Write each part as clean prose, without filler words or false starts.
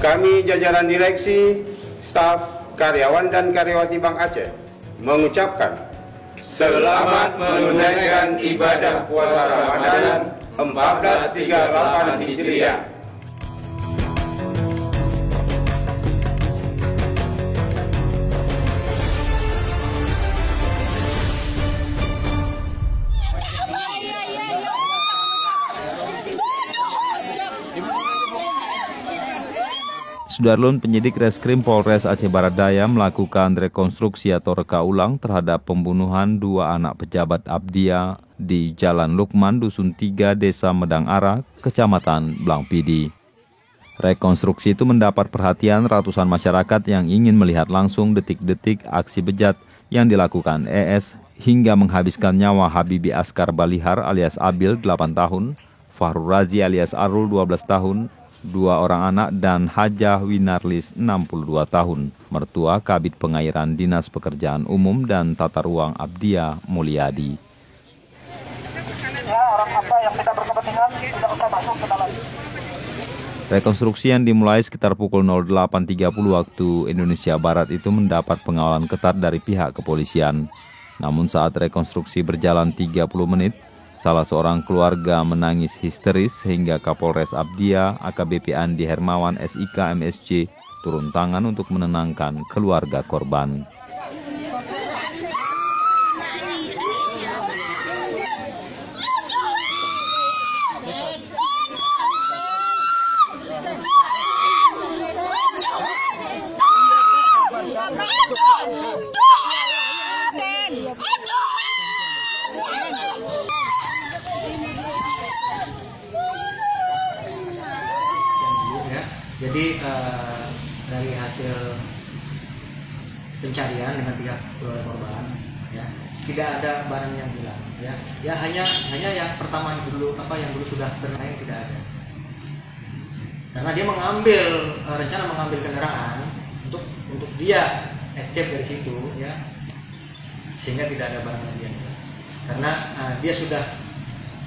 Kami jajaran direksi, staf, karyawan dan karyawati Bank Aceh mengucapkan selamat menunaikan ibadah puasa Ramadan 1438 Hijriah. Sudarlun, penyidik Reskrim Polres Aceh Barat Daya melakukan rekonstruksi atau reka ulang terhadap pembunuhan dua anak pejabat Abdia di Jalan Lukman, Dusun 3, Desa Medang Ara, Kecamatan Blangpidi. Rekonstruksi itu mendapat perhatian ratusan masyarakat yang ingin melihat langsung detik-detik aksi bejat yang dilakukan ES hingga menghabiskan nyawa Habibi Askar Balihar alias Abil 8 tahun, Fahrul Razi alias Arul 12 tahun, 2 orang anak, dan Hajah Winarlis 62 tahun, mertua Kabid Pengairan Dinas Pekerjaan Umum dan Tata Ruang Abdia Mulyadi. Rekonstruksi yang dimulai sekitar pukul 08.30 waktu Indonesia Barat itu mendapat pengawalan ketat dari pihak kepolisian. Namun saat rekonstruksi berjalan 30 menit, salah seorang keluarga menangis histeris hingga Kapolres Abdia AKBP Andi Hermawan SIK MSC turun tangan untuk menenangkan keluarga korban. Jadi dari hasil pencarian dengan pihak keluarga korban, ya, tidak ada barang yang hilang, ya hanya yang pertama yang dulu sudah ternaik tidak ada, karena dia rencana mengambil kendaraan untuk dia escape dari situ, ya, sehingga tidak ada barang lagi yang hilang, karena dia sudah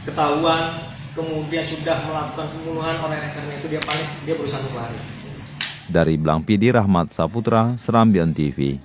ketahuan. Kemudian sudah melakukan pembunuhan, oleh karena itu dia panik, dia berusaha untuk lari. Dari Blangpidi, Rahmat Saputra, Serambion TV.